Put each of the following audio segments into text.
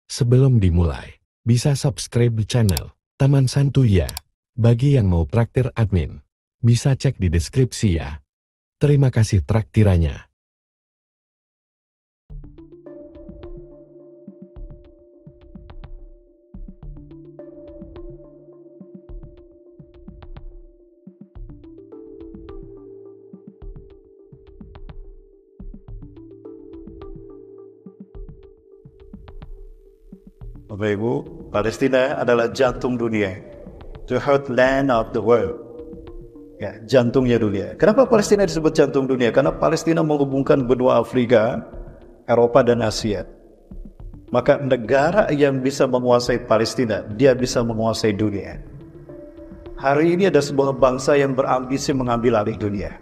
Sebelum dimulai, bisa subscribe channel Taman Santuy ya. Bagi yang mau traktir admin, bisa cek di deskripsi ya. Terima kasih traktirannya. Bapak Ibu, Palestina adalah jantung dunia. The heartland of the world. Ya, jantungnya dunia. Kenapa Palestina disebut jantung dunia? Karena Palestina menghubungkan benua Afrika, Eropa dan Asia. Maka negara yang bisa menguasai Palestina, dia bisa menguasai dunia. Hari ini ada sebuah bangsa yang berambisi mengambil alih dunia.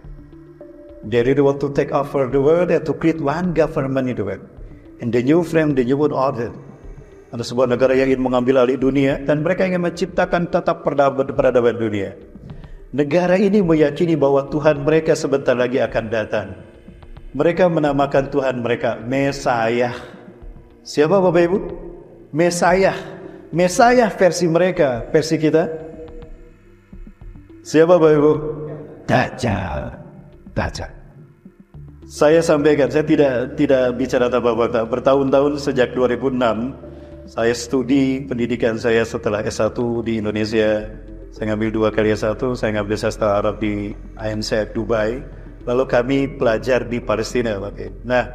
They really want to take over the world and to create one government in the world. In the new frame, the new world order. Ada sebuah negara yang ingin mengambil alih dunia dan mereka ingin menciptakan tetap peradaban dunia. Negara ini meyakini bahwa Tuhan mereka sebentar lagi akan datang. Mereka menamakan Tuhan mereka Mesayah. Siapa Bapak Ibu? Mesayah. Mesayah versi mereka, versi kita. Siapa Bapak Ibu? Dajjal. Dajjal. Saya sampaikan, saya tidak bicara tanpa bertahun-tahun sejak 2006. Saya studi pendidikan saya setelah S1 di Indonesia. Saya ngambil 2 kali S1, saya ngambil sastra Arab di IMC Dubai. Lalu kami belajar di Palestina. Nah,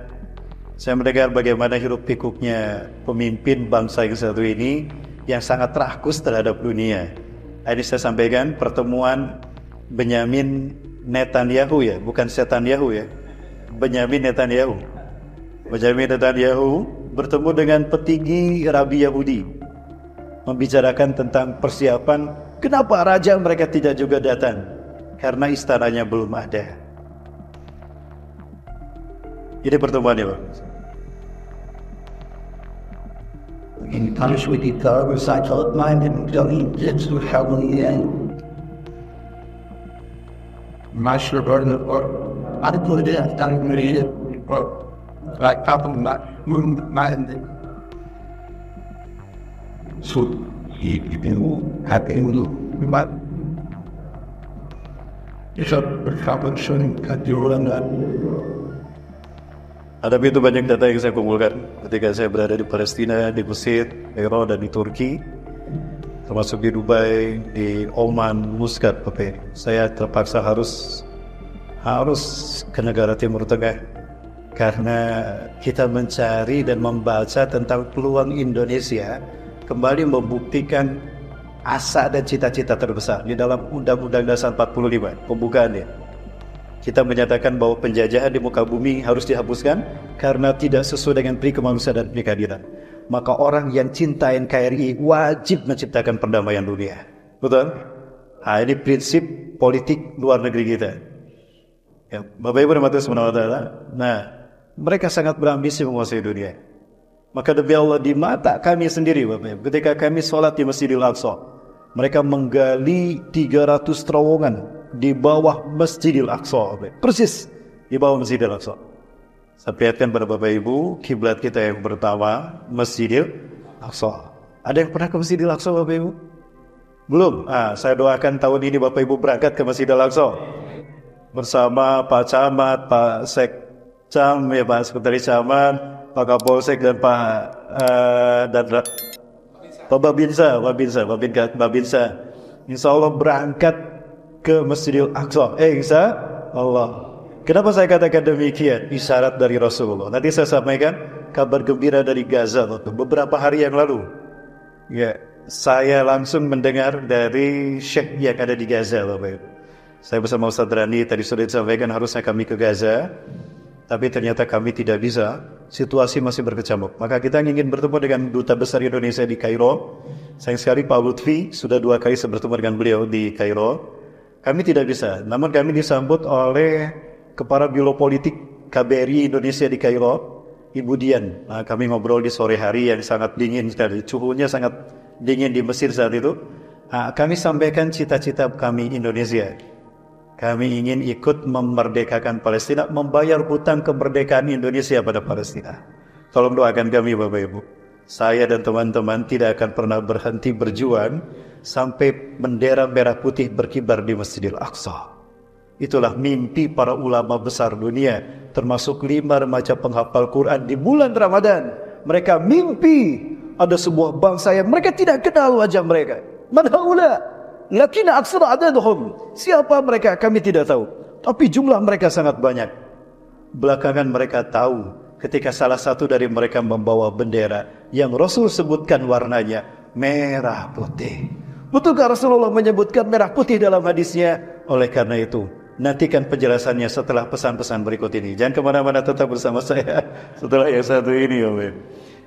saya mendengar bagaimana hiruk pikuknya pemimpin bangsa yang satu ini yang sangat rakus terhadap dunia. Ini saya sampaikan pertemuan Benyamin Netanyahu ya, bukan Setanyahu ya. Benyamin Netanyahu. Benyamin Netanyahu bertemu dengan petinggi Rabi Yahudi, membicarakan tentang persiapan kenapa raja mereka tidak juga datang, karena istananya belum ada. Ini pertemuannya Pak. In touch with the third cycle mind and it's to help me and master burden or I put it in that really like happen that mind so if you happy with but it's a happen showing that you run that. Ada begitu banyak data yang saya kumpulkan ketika saya berada di Palestina, di Mesir, Kairo, dan di Turki, termasuk di Dubai, di Oman, Muscat, Bapak. Saya terpaksa harus ke negara Timur Tengah karena kita mencari dan membaca tentang peluang Indonesia kembali membuktikan asa dan cita-cita terbesar di dalam Undang-Undang Dasar 45 pembukaannya. Kita menyatakan bahwa penjajahan di muka bumi harus dihapuskan karena tidak sesuai dengan pri kemanusiaan dan pri keadilan. Maka orang yang cinta NKRI wajib menciptakan perdamaian dunia. Betul? Nah, ini prinsip politik luar negeri kita. Ya, Bapak Ibu rahmati subhanahu wa ta'ala. Nah, mereka sangat berambisi menguasai dunia. Maka demi Allah di mata kami sendiri Bapak Ibu, ketika kami sholat di Masjidil Aqsa, mereka menggali 300 terowongan di bawah Masjidil Aqsa, persis di bawah Masjidil Aqsa. Saya perlihatkan pada Bapak Ibu, kiblat kita yang pertama Masjidil Aqsa. Ada yang pernah ke Masjidil Aqsa Bapak Ibu? Belum? Saya doakan tahun ini Bapak Ibu berangkat ke Masjidil Aqsa bersama Pak Camat, Pak Sekcam, ya Pak Sekretaris Camat, Pak Kapolsek dan Pak Babinsa. Insya Allah berangkat ke Masjidil Aqsa. Insya Allah. Kenapa saya katakan demikian? Isyarat dari Rasulullah. Nanti saya sampaikan kabar gembira dari Gaza beberapa hari yang lalu. Ya, saya langsung mendengar dari Syekh yang ada di Gaza, Bapak. Saya bersama Ustaz Rani tadi sudah disampaikan harusnya kami ke Gaza, tapi ternyata kami tidak bisa. Situasi masih berkecamuk. Maka kita ingin bertemu dengan Duta Besar Indonesia di Kairo. Sayang sekali Pak Lutfi sudah 2 kali saya bertemu dengan beliau di Kairo. Kami tidak bisa, namun kami disambut oleh Kepala Biro Politik KBRI Indonesia di Kairo, Ibu Dian. Kami ngobrol di sore hari yang sangat dingin sekali, suhunya sangat dingin di Mesir saat itu. Kami sampaikan cita-cita kami Indonesia. Kami ingin ikut memerdekakan Palestina, membayar hutang kemerdekaan Indonesia pada Palestina. Tolong doakan kami Bapak Ibu. saya dan teman-teman tidak akan pernah berhenti berjuang sampai bendera merah putih berkibar di Masjidil Aqsa. Itulah mimpi para ulama besar dunia, termasuk 5 remaja penghafal Quran di bulan Ramadan. Mereka mimpi ada sebuah bangsa yang mereka tidak kenal wajah mereka. Man haula? Lakina aksara adaduhum. Siapa mereka? Kami tidak tahu. Tapi jumlah mereka sangat banyak. Belakangan mereka tahu ketika salah satu dari mereka membawa bendera yang Rasul sebutkan warnanya merah putih. Betulkah Rasulullah menyebutkan merah putih dalam hadisnya? Oleh karena itu, nantikan penjelasannya setelah pesan-pesan berikut ini. Jangan kemana-mana, tetap bersama saya setelah yang satu ini. Amin.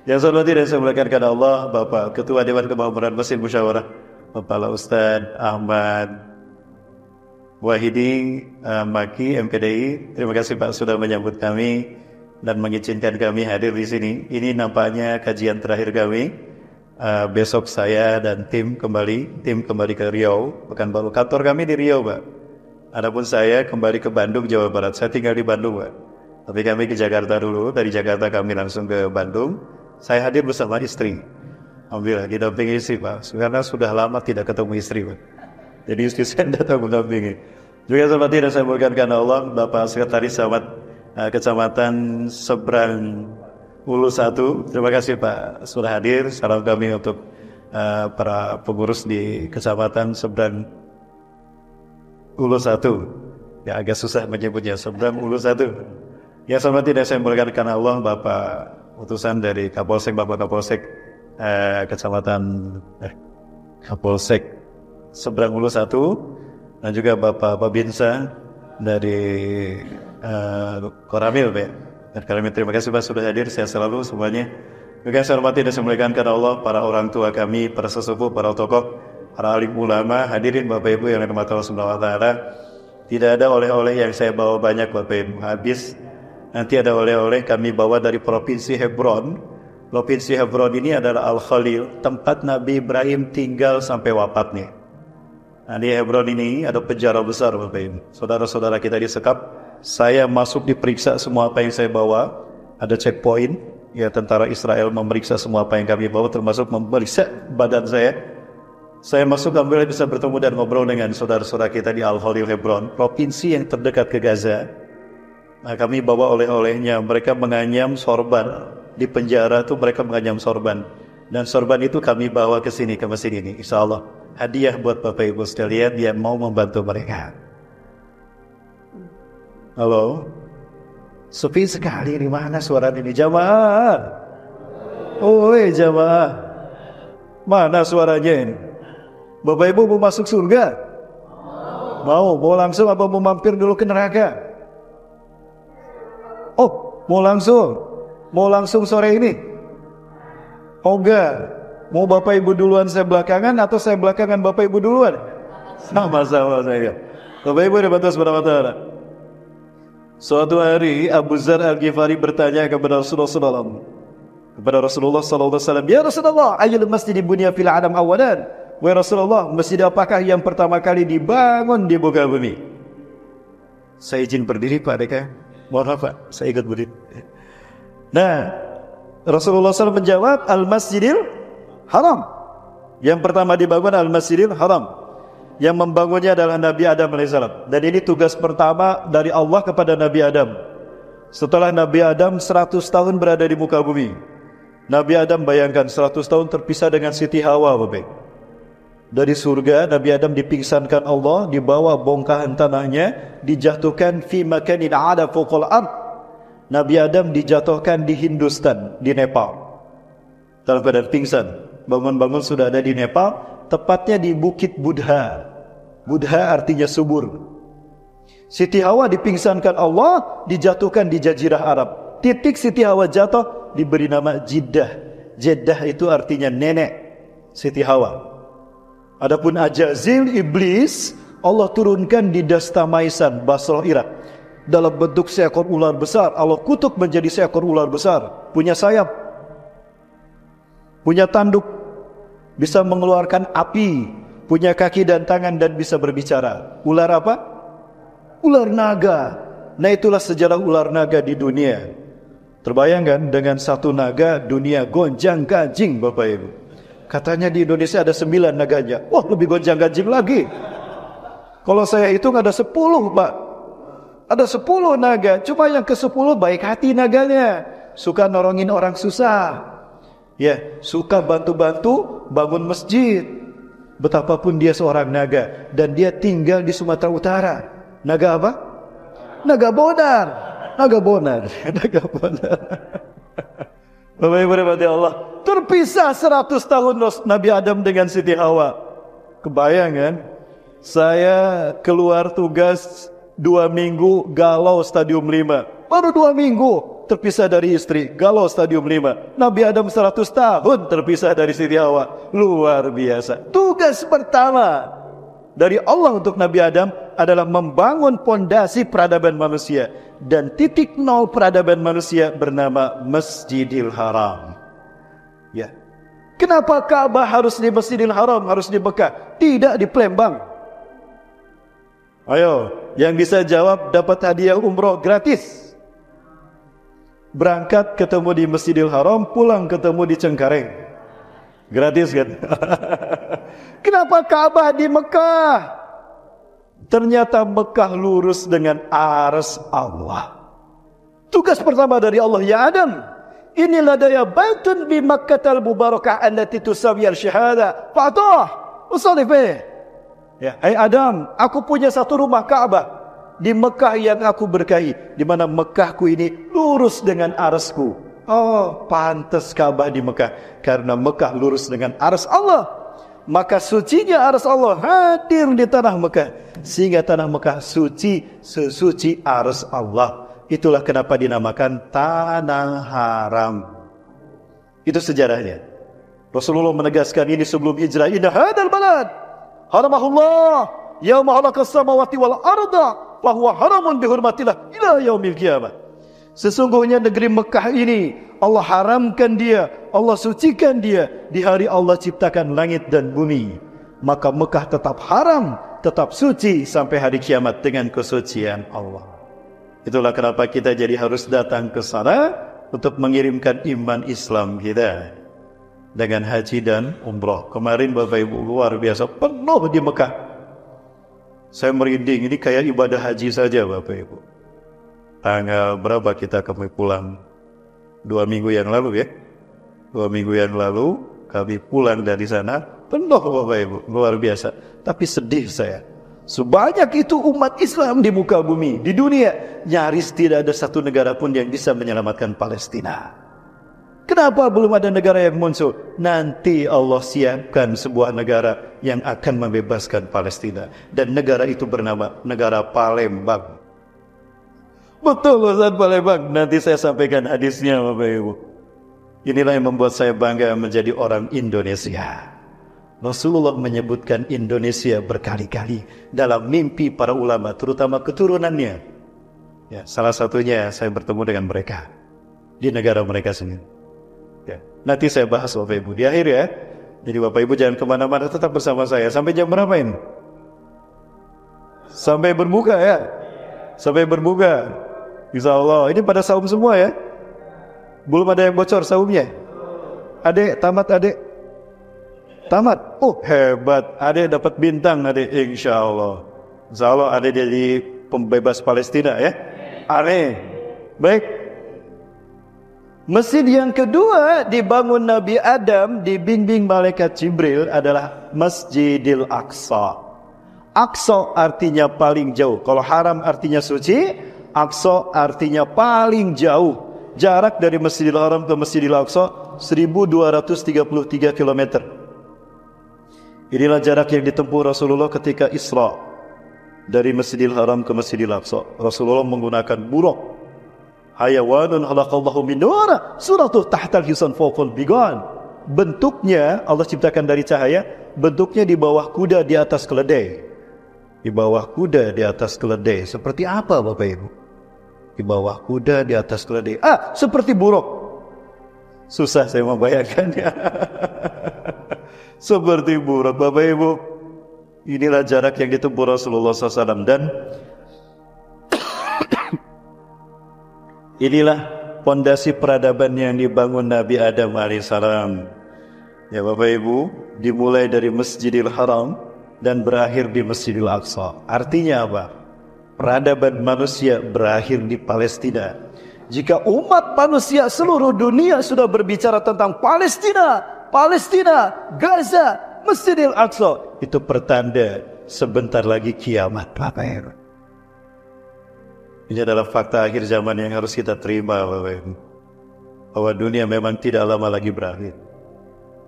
Yang saya hormati dan saya muliakan karena Allah, Bapak Ketua Dewan Kemakmuran Masjid Musyawarah, Bapak Ustadz Ahmad Wahidi Maki MPDI. Terima kasih Pak sudah menyambut kami dan mengizinkan kami hadir di sini. Ini nampaknya kajian terakhir kami. Besok saya dan tim kembali ke Riau, Pekanbaru. Kantor kami di Riau, Pak. Adapun saya kembali ke Bandung, Jawa Barat. Saya tinggal di Bandung, Pak. Tapi kami ke Jakarta dulu. Dari Jakarta kami langsung ke Bandung. Saya hadir bersama istri. Alhamdulillah, didampingi istri, Pak. Karena sudah lama tidak ketemu istri, Pak. Jadi istri saya datang mendampingi. Juga seperti dan saya muliakan karena Allah, Bapak Sekretaris Camat Kecamatan Seberang Ulu 1. Terima kasih Pak sudah hadir. Salam kami untuk para pengurus di Kecamatan Seberang Ulu 1. Ya agak susah menyebutnya, Seberang Ulu 1. Ya sama tidak saya muliakan karena Allah, Bapak utusan dari Kapolsek, Bapak Kapolsek Kecamatan Kapolsek Seberang Ulu 1, dan juga Bapak Babinsa dari Koramil, Pak. Dan kami terima kasih Pak sudah hadir, sehat selalu semuanya. Juga saya hormati dan saya muliakan karena Allah, para orang tua kami, para sesepuh, para tokoh, para alim ulama, hadirin Bapak Ibu yang dirahmati Allah Subhanahu wa taala. Tidak ada oleh-oleh yang saya bawa banyak Bapak Ibu, habis. Nanti ada oleh-oleh kami bawa dari Provinsi Hebron. Provinsi Hebron ini adalah Al-Khalil, tempat Nabi Ibrahim tinggal sampai wafatnya. Nah, di Hebron ini ada penjara besar Bapak Ibu. Saudara-saudara kita disekap. Saya masuk diperiksa semua apa yang saya bawa. Ada checkpoint, ya tentara Israel memeriksa semua apa yang kami bawa, termasuk memeriksa badan saya. Saya masuk alhamdulillah bisa bertemu dan ngobrol dengan saudara-saudara kita di Al-Khalil Hebron, provinsi yang terdekat ke Gaza. Nah, kami bawa oleh-olehnya. Mereka menganyam sorban di penjara tuh, mereka menganyam sorban, dan sorban itu kami bawa ke sini, ke mesin ini. Insya Allah hadiah buat Bapak Ibu sekalian yang mau membantu mereka. Halo, sepi sekali di mana suara ini jamaah? Oi jamaah, mana suaranya ini? Bapak Ibu mau masuk surga? Mau langsung apa mau mampir dulu ke neraka? Oh, mau langsung sore ini? Oh enggak, mau Bapak Ibu duluan saya belakangan atau saya belakangan Bapak Ibu duluan? Sama-sama saya. Bapak Ibu ada batas berapa tahun? Suatu hari Abu Zar Al-Ghifari bertanya kepada Rasulullah SAW, Ya Rasulullah, ayyul masjid bunya fil alam awalan? Wahai Rasulullah, masjid apakah yang pertama kali dibangun di muka bumi? Saya izin berdiri Pak Deka. Mohon maaf Pak, saya ikut berdiri. Nah, Rasulullah SAW menjawab, Al-Masjidil Haram. Yang pertama dibangun Al-Masjidil Haram. Yang membangunnya adalah Nabi Adam AS. Dan ini tugas pertama dari Allah kepada Nabi Adam. Setelah Nabi Adam 100 tahun berada di muka bumi. Nabi Adam bayangkan 100 tahun terpisah dengan Siti Hawa Bapak. Dari surga Nabi Adam dipingsankan Allah, dibawa bongkahan tanahnya, dijatuhkan fi makanin ada fawqal ard. Nabi Adam dijatuhkan di Hindustan, di Nepal, dalam keadaan pingsan. Bangun-bangun sudah ada di Nepal, tepatnya di Bukit Budha. Budha artinya subur. Siti Hawa dipingsankan Allah, dijatuhkan di Jazirah Arab. Titik Siti Hawa jatuh diberi nama Jeddah. Jeddah itu artinya nenek Siti Hawa. Adapun Ajazil, iblis, Allah turunkan di Dastamaisan, Basrah, Irak, dalam bentuk seekor ular besar. Allah kutuk menjadi seekor ular besar, punya sayap, punya tanduk, bisa mengeluarkan api, punya kaki dan tangan, dan bisa berbicara. Ular apa? Ular naga. Nah itulah sejarah ular naga di dunia. Terbayangkan dengan satu naga dunia gonjang ganjing Bapak Ibu. Katanya di Indonesia ada 9 naganya. Wah, lebih gonjang ganjing lagi. Kalau saya hitung ada 10 Pak. Ada 10 naga. Cuma yang ke-10 baik hati naganya. Suka nolongin orang susah. Ya, suka bantu-bantu bangun masjid. Betapapun dia seorang naga. Dan dia tinggal di Sumatera Utara. Naga apa? Naga Bonar. Naga Bonar. Naga Bonar. Bapak Ibu rahmati Allah. Terpisah 100 tahun Nabi Adam dengan Siti Hawa. Kebayang kan? Saya keluar tugas 2 minggu galau stadium 5. Baru 2 minggu terpisah dari istri, galau stadium 5. Nabi Adam 100 tahun terpisah dari Siti Hawa. Luar biasa. Tugas pertama dari Allah untuk Nabi Adam adalah membangun pondasi peradaban manusia. Dan titik nol peradaban manusia bernama Masjidil Haram. Ya. Kenapa Ka'bah harus di Masjidil Haram, harus di Mekah, tidak di Palembang? Ayo, yang bisa jawab dapat hadiah umroh gratis. Berangkat ketemu di Masjidil Haram, pulang ketemu di Cengkareng. Gratis kan? Kenapa Ka'bah di Mekah? Ternyata Mekah lurus dengan arsy Allah. Tugas pertama dari Allah, ya Adam, inilah daya baitun bi Makkatal mubarakah allati tusawi al-syahada. Fa'tah, usalli fihi. Ya, hai Adam, aku punya satu rumah Ka'bah di Mekah yang aku berkahi, di mana Mekahku ini lurus dengan arsy-Ku. Oh, pantas Ka'bah di Mekah karena Mekah lurus dengan arsy Allah. Maka sucinya arsy Allah hadir di tanah Mekah, sehingga tanah Mekah suci sesuci arsy Allah. Itulah kenapa dinamakan tanah haram. Itu sejarahnya. Rasulullah menegaskan ini sebelum hijrah. Inna hadzal balad haramahullah yauma khalaqas samawati wal arda fa huwa haramun bi hurmatillah ila yaumil qiyamah. Sesungguhnya negeri Mekah ini Allah haramkan dia, Allah sucikan dia di hari Allah ciptakan langit dan bumi. Maka Mekah tetap haram, tetap suci sampai hari kiamat dengan kesucian Allah. Itulah kenapa kita jadi harus datang ke sana untuk mengirimkan iman Islam kita dengan haji dan umrah. Kemarin Bapak Ibu luar biasa penuh di Mekah. Saya merinding, ini kayak ibadah haji saja Bapak Ibu. Tanggal berapa kita kami pulang? 2 minggu yang lalu ya. 2 minggu yang lalu kami pulang dari sana. Penuh Bapak Ibu, luar biasa. Tapi sedih saya. Sebanyak itu umat Islam di muka bumi, di dunia, nyaris tidak ada satu negara pun yang bisa menyelamatkan Palestina. Kenapa belum ada negara yang muncul? Nanti Allah siapkan sebuah negara yang akan membebaskan Palestina. Dan negara itu bernama negara Palembang. Betul Ustaz, Palembang. Nanti saya sampaikan hadisnya Bapak Ibu. Inilah yang membuat saya bangga menjadi orang Indonesia. Rasulullah menyebutkan Indonesia berkali-kali dalam mimpi para ulama, terutama keturunannya. Ya, salah satunya saya bertemu dengan mereka di negara mereka sendiri. Ya, nanti saya bahas Bapak Ibu di akhir ya. Jadi Bapak Ibu jangan kemana-mana, tetap bersama saya. Sampai jam berapa ini? Sampai berbuka ya. Sampai berbuka. Insya Allah. Ini pada saum semua ya. Belum ada yang bocor saumnya. Adek, tamat adek. Tamat. Oh hebat. Adek dapat bintang adek. Insya Allah. Insya Allah adek jadi pembebas Palestina ya. Amin. Baik. Masjid yang kedua dibangun Nabi Adam, dibimbing malaikat Jibril adalah Masjidil Aqsa. Aqsa artinya paling jauh. Kalau haram artinya suci, Aqsa artinya paling jauh. Jarak dari Masjidil Haram ke Masjidil Aqsa 1233 km. Inilah jarak yang ditempuh Rasulullah ketika Isra dari Masjidil Haram ke Masjidil Aqsa. Rasulullah menggunakan buraq. Hayawanun khalaqallahu min nur, suratuh tahtal hisan fawqal bigan. Bentuknya Allah ciptakan dari cahaya, bentuknya di bawah kuda di atas keledai. Di bawah kuda di atas keledai. Seperti apa Bapak Ibu? Di bawah kuda di atas keledai. Seperti buruk. Susah saya membayangkannya. Seperti buruk Bapak Ibu. Inilah jarak yang ditempuh Rasulullah SAW. Dan inilah pondasi peradaban yang dibangun Nabi Adam alaihissalam. Ya Bapak Ibu, dimulai dari Masjidil Haram dan berakhir di Masjidil Aqsa. Artinya apa? Peradaban manusia berakhir di Palestina. Jika umat manusia seluruh dunia sudah berbicara tentang Palestina, Gaza, Masjidil Aqsa, itu pertanda sebentar lagi kiamat. Bapak Ibu, ini adalah fakta akhir zaman yang harus kita terima, Bapak Ibu, bahwa dunia memang tidak lama lagi berakhir.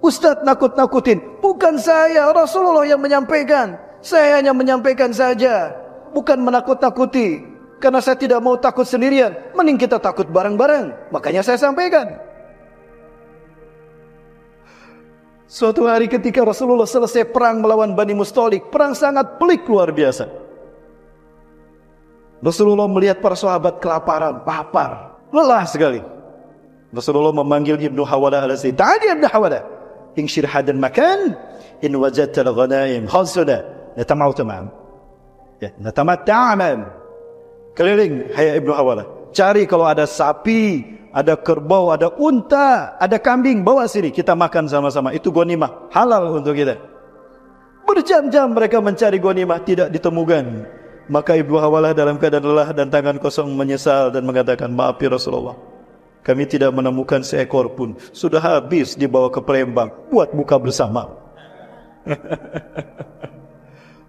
Ustadz nakut-nakutin. Bukan saya, Rasulullah yang menyampaikan. Saya hanya menyampaikan saja, bukan menakut-nakuti. Karena saya tidak mau takut sendirian, mending kita takut bareng-bareng. Makanya saya sampaikan. Suatu hari ketika Rasulullah selesai perang melawan Bani Mustalik, perang sangat pelik luar biasa. Rasulullah melihat para sahabat kelaparan, lapar, lelah sekali. Rasulullah memanggil Ibnu Hawalah al-Azdi. "Ta'ali Ibnu Hawalah, inshir hadan makan, in wajadta al-ghanaim khasuna, natama'u tamam." Ya, natamatta'aman. Keliling, hai Ibnu Hawalah, cari kalau ada sapi, ada kerbau, ada unta, ada kambing, bawa sini, kita makan sama-sama. Itu ghanimah, halal untuk kita. Berjam-jam mereka mencari ghanimah, tidak ditemukan. Maka Ibnu Hawalah dalam keadaan lelah dan tangan kosong menyesal dan mengatakan, "Maaf ya Rasulullah, kami tidak menemukan seekor pun. Sudah habis dibawa ke Palembang, buat buka bersama."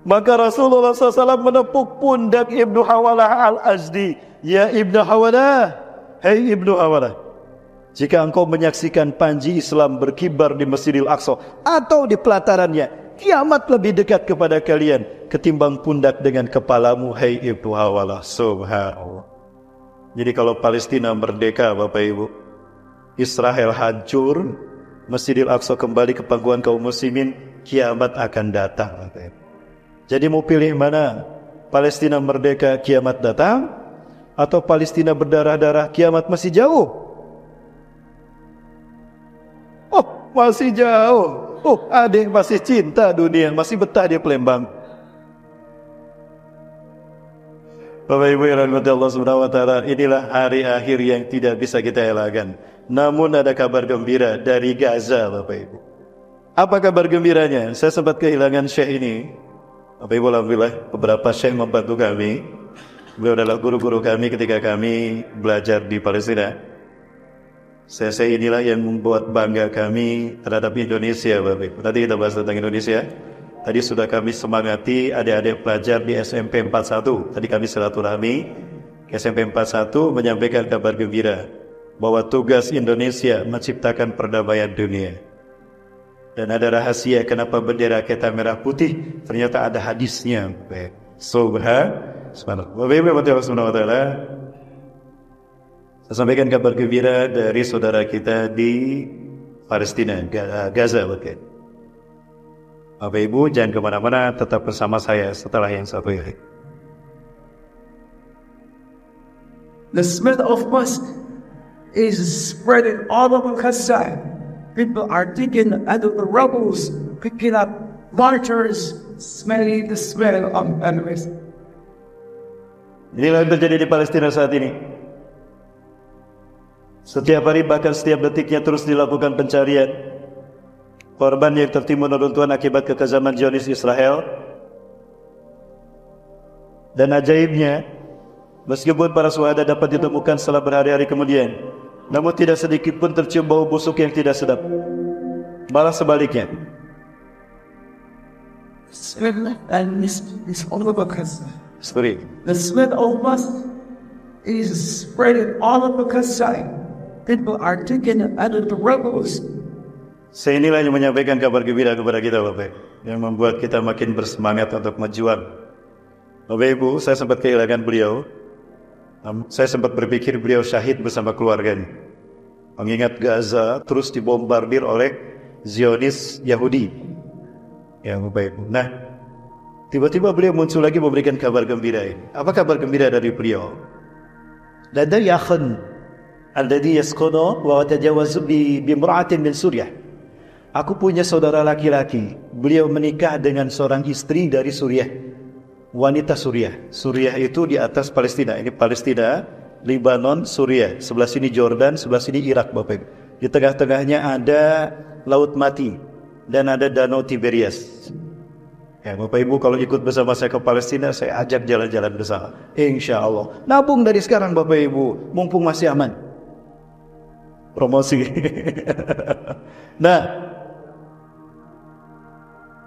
Maka Rasulullah SAW menepuk pundak Ibnu Hawalah al-Azdi. "Ya Ibnu Hawalah, hai Ibnu Hawalah, jika engkau menyaksikan panji Islam berkibar di Masjidil Aqsa atau di pelatarannya, kiamat lebih dekat kepada kalian ketimbang pundak dengan kepalamu, hai Ibnu Hawalah." Subhanallah. Jadi kalau Palestina merdeka, Bapak Ibu, Israel hancur, Masjidil Aqsa kembali ke pangkuan kaum muslimin, kiamat akan datang, Bapak Ibu. Jadi mau pilih mana? Palestina merdeka, kiamat datang, atau Palestina berdarah-darah, kiamat masih jauh? Oh, masih jauh. Oh, adik masih cinta dunia, masih betah di Palembang. Bapak Ibu yang dirahmati Allah Subhanahu wa taala, inilah hari akhir yang tidak bisa kita elakkan. Namun ada kabar gembira dari Gaza, Bapak Ibu. Apa kabar gembiranya? Saya sempat kehilangan Syekh ini. Bapak Ibu, alhamdulillah beberapa Syekh membantu kami. Beliau adalah guru-guru kami ketika kami belajar di Palestina. Saya inilah yang membuat bangga kami terhadap Indonesia, Bapak Ibu. Nanti kita bahas tentang Indonesia. Tadi sudah kami semangati adik-adik pelajar di SMP 41. Tadi kami silaturahmi ke SMP 41 menyampaikan kabar gembira bahwa tugas Indonesia menciptakan perdamaian dunia. Dan ada rahasia kenapa bendera kita merah putih, ternyata ada hadisnya. Subhanallah. Bapak Ibu yang Subhanahu wa taala, saya sampaikan kabar gembira dari saudara kita di Palestina, Gaza. Bapak Ibu jangan kemana-mana, tetap bersama saya setelah yang satu ini. The smell of musk is spreading all over Gaza. People are digging out of the rubbles, picking up martyrs, smelling the smell of enemies. Inilah yang terjadi di Palestina saat ini. Setiap hari, bahkan setiap detiknya terus dilakukan pencarian. Korban yang tertimbun reruntuhan akibat kekejaman Zionis Israel. Dan ajaibnya, meskipun para syuhada dapat ditemukan setelah berhari-hari kemudian, namun tidak sedikit pun tercium bau busuk yang tidak sedap. Malah sebaliknya. Sorry. The smell of musk is spreading all over Gaza. People are digging out of the rubbles. Saya inilah yang menyampaikan kabar gembira kepada kita, Bapak, yang membuat kita makin bersemangat untuk berjuang. Bapak Ibu, saya sempat kehilangan beliau. Saya sempat berpikir beliau syahid bersama keluarganya. Mengingat Gaza terus dibombardir oleh Zionis Yahudi. Ya, Bapak Ibu. Nah, tiba-tiba beliau muncul lagi memberikan kabar gembira ini. Apa kabar gembira dari beliau? Ladai akhan alladhi yaskunu wa tajawazu bi imra'atin min Suriah. Aku punya saudara laki-laki. Beliau menikah dengan seorang istri dari Suriah. Wanita Suriah. Suriah itu di atas Palestina. Ini Palestina Lebanon, Suriah. Sebelah sini Jordan, sebelah sini Irak, Bapak Ibu. Di tengah-tengahnya ada Laut Mati dan ada Danau Tiberias. Ya, Bapak Ibu kalau ikut bersama saya ke Palestina, saya ajak jalan-jalan bersama. Insya Allah. Nabung dari sekarang Bapak Ibu, mumpung masih aman. Promosi. Nah,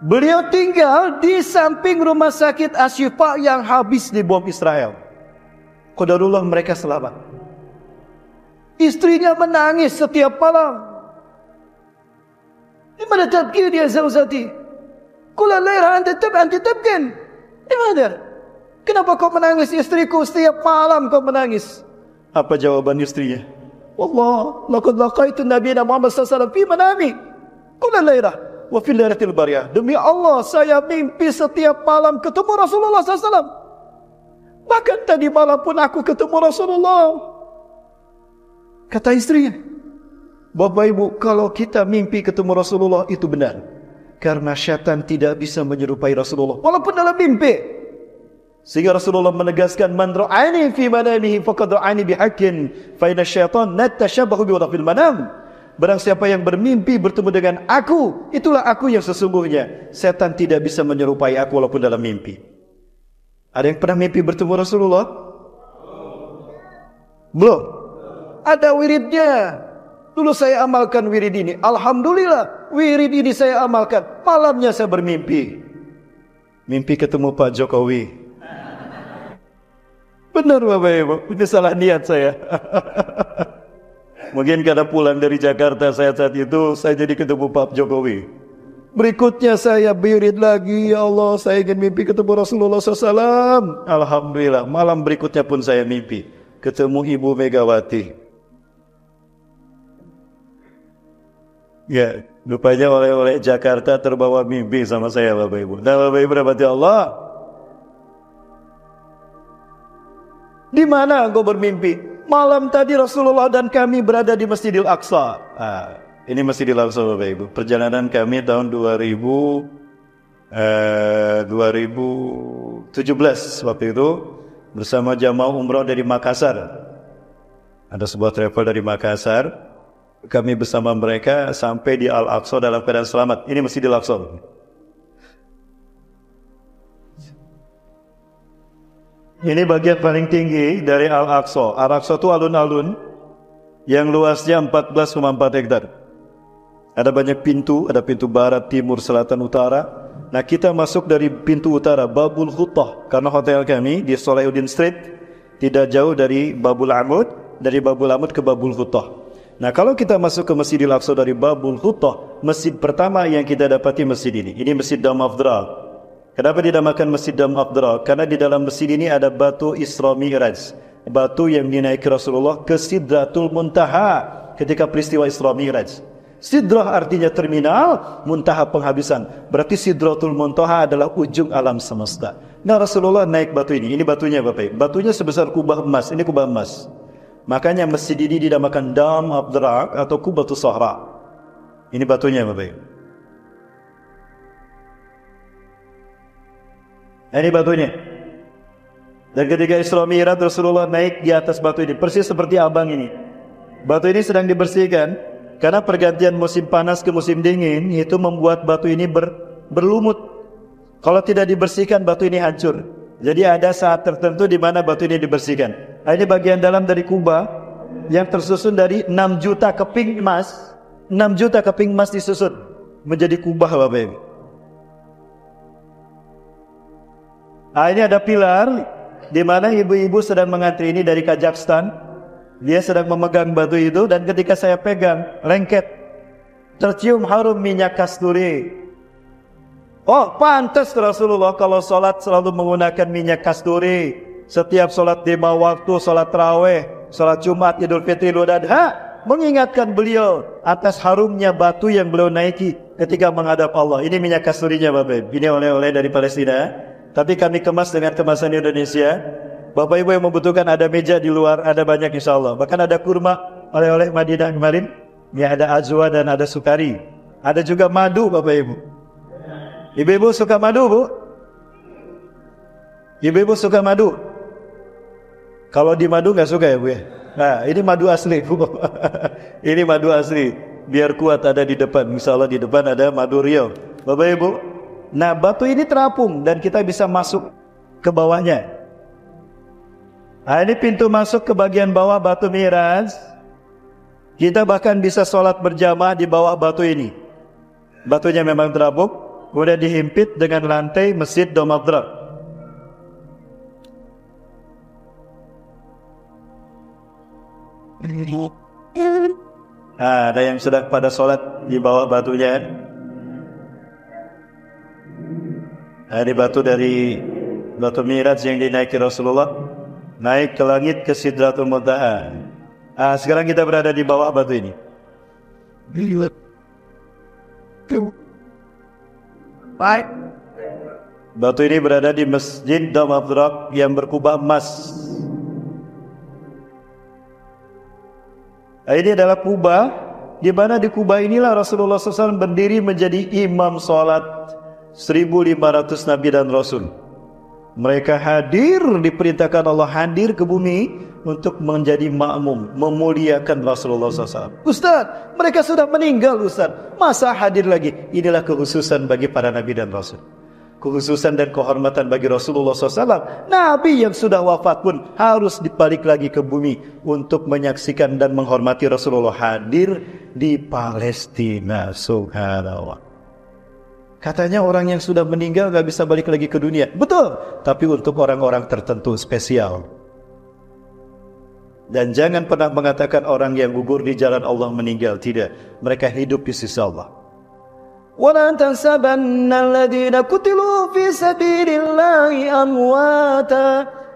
beliau tinggal di samping rumah sakit Asy-Syifa yang habis dibom Israel. Qadarullah mereka selamat. Istrinya menangis setiap malam. Dimana tabkin ya zawjati? Qul laila anta tabkin. Dimana? Kenapa kau menangis istriku, setiap malam kau menangis? Apa jawaban istrinya? Wallah, laqad laqaitu nabiyana Muhammad sallallahu alaihi wasallam fi manami. Qul laila wa fil lailatil bariyah. Demi Allah, saya mimpi setiap malam ketemu Rasulullah sallallahu alaihi wasallam. Bahkan tadi malam pun aku ketemu Rasulullah. Kata istrinya, Bapak Ibu, kalau kita mimpi ketemu Rasulullah itu benar. Karena syaitan tidak bisa menyerupai Rasulullah walaupun dalam mimpi. Sehingga Rasulullah menegaskan, man ra'ani fi manamihi faqad ra'ani bihaqqin fa inna syaitan natashabbahu bi fil manam. Barang siapa yang bermimpi bertemu dengan aku, itulah aku yang sesungguhnya. Setan tidak bisa menyerupai aku walaupun dalam mimpi. Ada yang pernah mimpi bertemu Rasulullah? Belum. Ada wiridnya. Dulu saya amalkan wirid ini. Alhamdulillah, wirid ini saya amalkan. Malamnya saya bermimpi. Mimpi ketemu Pak Jokowi. Benar Bapak Ibu, ini salah niat saya. Mungkin karena pulang dari Jakarta saya saat itu, saya jadi ketemu Pak Jokowi. Berikutnya saya wirid lagi, ya Allah, saya ingin mimpi ketemu Rasulullah SAW. Alhamdulillah, malam berikutnya pun saya mimpi ketemu Ibu Megawati. Ya, rupanya oleh Jakarta terbawa mimpi sama saya Bapak Ibu. Nah Bapak Ibu rahmati Allah, di mana engkau bermimpi? Malam tadi Rasulullah dan kami berada di Masjidil Aqsa. Ini Masjidil Aqsa Bapak Ibu. Perjalanan kami tahun 2017 waktu itu bersama jamaah umrah dari Makassar. Ada sebuah travel dari Makassar. Kami bersama mereka sampai di Al-Aqsa dalam keadaan selamat. Ini Masjidil Aqsa. Ini bagian paling tinggi dari Al-Aqsa. Al-Aqsa itu alun-alun yang luasnya 14,4 hektar. Ada banyak pintu, ada pintu barat, timur, selatan, utara. Nah kita masuk dari pintu utara, Babul Khuttah. Karena hotel kami di Salahuddin Street tidak jauh dari Babul Amud. Dari Babul Amud ke Babul Khuttah. Nah kalau kita masuk ke Masjidil Aqsa dari Babul Khuttah, masjid pertama yang kita dapati masjid ini. Ini Masjid Dam Afdra. Kenapa dinamakan Masjid Dam Afdra? Karena di dalam masjid ini ada batu Isra Mi'raj. Batu yang dinaiki Rasulullah ke Sidratul Muntaha ketika peristiwa Isra Mi'raj. Sidrah artinya terminal, muntaha penghabisan. Berarti Sidratul Muntaha adalah ujung alam semesta. Nah Rasulullah naik batu ini. Ini batunya Bapak. Batunya sebesar kubah emas. Ini kubah emas. Makanya masjid ini dinamakan Dam Afdra atau Kubatus Sahra. Ini batunya Bapak. Ini batunya. Dan ketika Isra Mi'raj Rasulullah naik di atas batu ini, persis seperti abang ini. Batu ini sedang dibersihkan karena pergantian musim panas ke musim dingin itu membuat batu ini berlumut. Kalau tidak dibersihkan batu ini hancur. Jadi ada saat tertentu di mana batu ini dibersihkan. Ini bagian dalam dari kubah yang tersusun dari 6 juta keping emas. 6 juta keping emas disusun menjadi kubah Bapak Ibu. Ini ada pilar di mana ibu-ibu sedang mengantri ini dari Kazakhstan. Dia sedang memegang batu itu dan ketika saya pegang lengket, tercium harum minyak kasturi. Oh pantas Rasulullah kalau sholat selalu menggunakan minyak kasturi. Setiap sholat 5 waktu, sholat tarawih, sholat Jumat, Idul Fitri, Idul Adha, mengingatkan beliau atas harumnya batu yang beliau naiki ketika menghadap Allah. Ini minyak kasturinya Bapak Ibu. Ini oleh-oleh dari Palestina, tapi kami kemas dengan kemasan Indonesia. Bapak Ibu yang membutuhkan ada meja di luar, ada banyak insya Allah. Bahkan ada kurma oleh-oleh Madinah kemarin. Ya ada azwa dan ada sukari. Ada juga madu Bapak Ibu. Ibu-ibu suka madu Bu? Ibu-ibu suka madu? Kalau di madu nggak suka ya Bu ya? Nah, ini madu asli Bu. Ini madu asli. Biar kuat ada di depan. Misalnya di depan ada madu Rio. Bapak Ibu. Nah, batu ini terapung dan kita bisa masuk ke bawahnya. Nah, ini pintu masuk ke bagian bawah batu Mi'raj. Kita bahkan bisa sholat berjamaah di bawah batu ini. Batunya memang terapung, kemudian dihimpit dengan lantai Masjid Domadra. Nah, ada yang sudah pada sholat di bawah batunya. Nah, ini batu dari batu Mi'raj yang dinaiki Rasulullah, naik ke langit ke Sidratul Muntaha. Nah, sekarang kita berada di bawah batu ini. Baik. Batu ini berada di Masjid Domadra yang berkubah emas. Ini adalah Kubah, di mana di Kubah inilah Rasulullah SAW berdiri menjadi imam sholat 1.500 Nabi dan Rasul. Mereka hadir, diperintahkan Allah hadir ke bumi untuk menjadi makmum, memuliakan Rasulullah SAW. Ustaz, mereka sudah meninggal Ustaz, masa hadir lagi? Inilah kekhususan bagi para Nabi dan Rasul. Kekhususan dan kehormatan bagi Rasulullah SAW. Nabi yang sudah wafat pun harus dibalik lagi ke bumi untuk menyaksikan dan menghormati Rasulullah hadir di Palestina. Subhanallah. Katanya orang yang sudah meninggal gak bisa balik lagi ke dunia. Betul, tapi untuk orang-orang tertentu spesial. Dan jangan pernah mengatakan orang yang gugur di jalan Allah meninggal. Tidak, mereka hidup di sisi Allah. وَلَا تَحْسَبَنَّ الَّذِينَ قُتِلُوا فِي سَبِيلِ اللَّهِ أَمْوَاتًا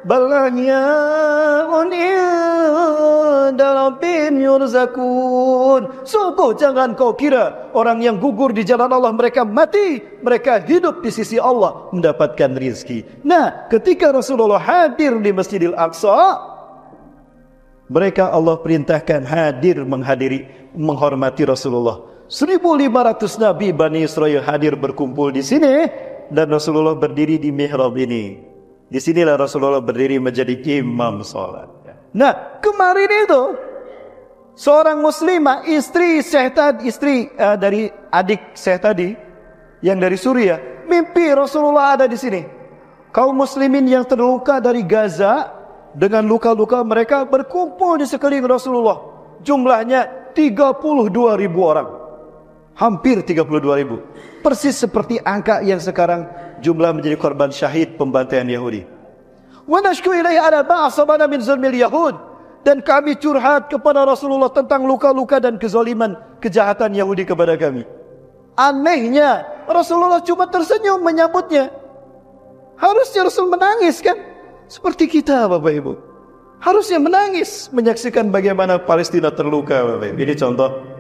بَلْ أَحْيَاءٌ عِندَ رَبِّهِمْ يُرْزَقُونَ. Sungguh jangan kau kira orang yang gugur di jalan Allah mereka mati, mereka hidup di sisi Allah mendapatkan rizki. Nah, ketika Rasulullah hadir di Masjidil Aqsa, mereka Allah perintahkan hadir menghormati Rasulullah. 1.500 Nabi Bani Israel hadir berkumpul di sini dan Rasulullah berdiri di mihrab ini. Di sinilah Rasulullah berdiri menjadi imam salat. Nah, kemarin itu seorang muslimah, istri dari adik Syekh tadi yang dari Suriah, mimpi Rasulullah ada di sini. Kaum muslimin yang terluka dari Gaza dengan luka-luka mereka berkumpul di sekeliling Rasulullah. Jumlahnya 32.000 orang. Hampir 32.000. Persis seperti angka yang sekarang jumlah menjadi korban syahid pembantaian Yahudi. Wa nashku ilaihi ala ba'asabana min zulmil Yahud. Dan kami curhat kepada Rasulullah tentang luka-luka dan kezaliman, kejahatan Yahudi kepada kami. Anehnya, Rasulullah cuma tersenyum menyambutnya. Harusnya Rasul menangis kan? Seperti kita Bapak Ibu. Harusnya menangis menyaksikan bagaimana Palestina terluka Bapak Ibu. Ini contoh.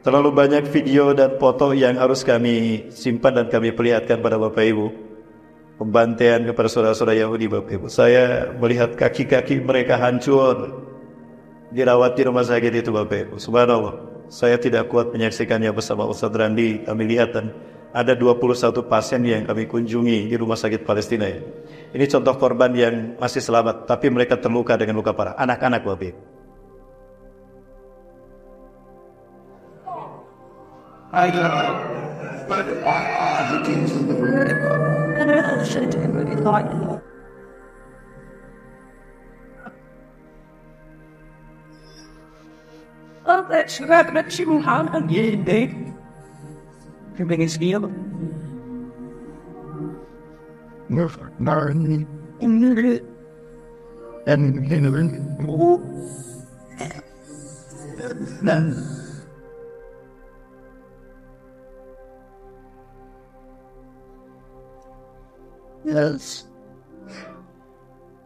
Terlalu banyak video dan foto yang harus kami simpan dan kami perlihatkan pada Bapak Ibu. Pembantaian kepada saudara-saudara Yahudi Bapak Ibu. Saya melihat kaki-kaki mereka hancur, dirawat di rumah sakit itu Bapak Ibu. Subhanallah. Saya tidak kuat menyaksikannya bersama Ustaz Randi. Kami lihat dan ada 21 pasien yang kami kunjungi di rumah sakit Palestina ya. Ini contoh korban yang masih selamat, tapi mereka terluka dengan luka parah. Anak-anak Bapak Ibu.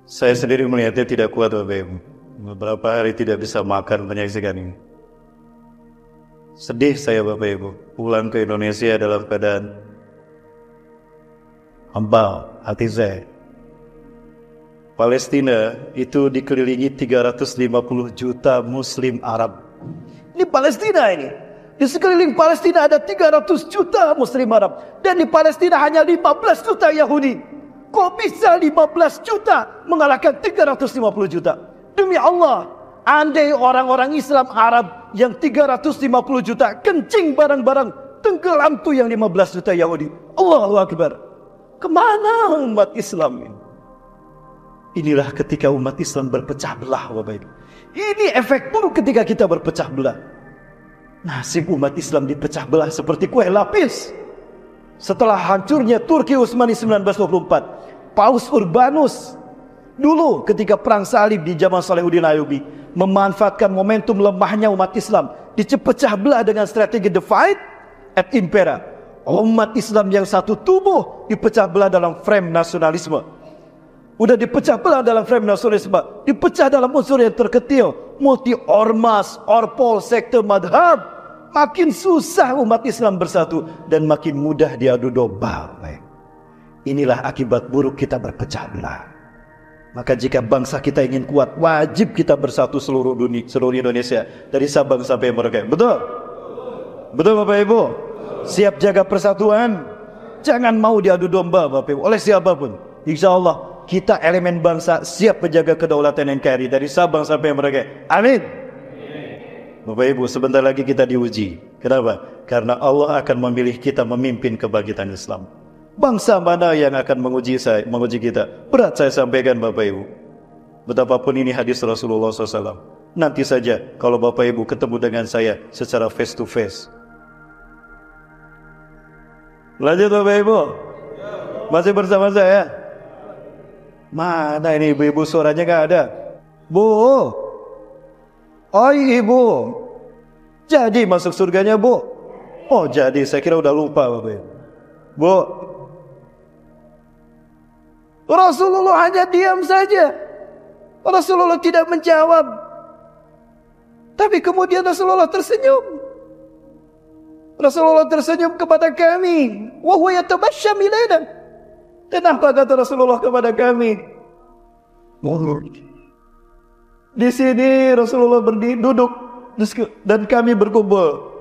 Saya sendiri melihatnya tidak kuat Bapak Ibu. Beberapa hari tidak bisa makan menyaksikan ini. Sedih saya Bapak Ibu. Pulang ke Indonesia dalam keadaan hamba hati saya. Palestina itu dikelilingi 350 juta Muslim Arab. Ini Palestina ini. Di sekeliling Palestina ada 300 juta Muslim Arab. Dan di Palestina hanya 15 juta Yahudi. Kok bisa 15 juta mengalahkan 350 juta? Demi Allah, andai orang-orang Islam Arab yang 350 juta kencing barang-barang, tenggelam tuh yang 15 juta Yahudi. Allahu Akbar. Kemana umat Islam ini? Inilah ketika umat Islam berpecah belah, Bapak Ibu. Ini efek buruk ketika kita berpecah belah. Nasib umat Islam dipecah belah seperti kue lapis. Setelah hancurnya Turki Utsmani 1924, Paus Urbanus dulu ketika perang salib di zaman Salahuddin Ayyubi memanfaatkan momentum lemahnya umat Islam, dipecah belah dengan strategi divide et impera. Umat Islam yang satu tubuh dipecah belah dalam frame nasionalisme. Udah dipecah belah dalam frame nasionalisme, dipecah dalam unsur yang terketil, multi ormas, orpol, sekte, madhab. Makin susah umat Islam bersatu dan makin mudah diadu domba. Inilah akibat buruk kita berpecah belah. Maka jika bangsa kita ingin kuat, wajib kita bersatu seluruh dunia, seluruh Indonesia, dari Sabang sampai Merauke. Betul? Betul Bapak Ibu? Siap jaga persatuan. Jangan mau diadu domba Bapak Ibu oleh siapapun. Insya Allah kita elemen bangsa siap menjaga kedaulatan NKRI dari Sabang sampai Merauke. Amin. Bapak Ibu, sebentar lagi kita diuji. Kenapa? Karena Allah akan memilih kita memimpin kebangkitan Islam. Bangsa mana yang akan menguji kita? Berat saya sampaikan Bapak Ibu. Betapapun ini hadis Rasulullah SAW. Nanti saja kalau Bapak Ibu ketemu dengan saya secara face to face. Lanjut Bapak Ibu. Masih bersama saya? Mana ini ibu-ibu, suaranya gak ada? Bu. Oi ibu. Jadi masuk surganya Bu? Oh jadi, saya kira udah lupa Bapak Ibu. Bu. Rasulullah hanya diam saja. Rasulullah tidak menjawab. Tapi kemudian Rasulullah tersenyum. Rasulullah tersenyum kepada kami. Wa huwa yatabassam ilaina. Dan apa kata Rasulullah kepada kami? Di sini Rasulullah berdiri, duduk, dan kami berkumpul.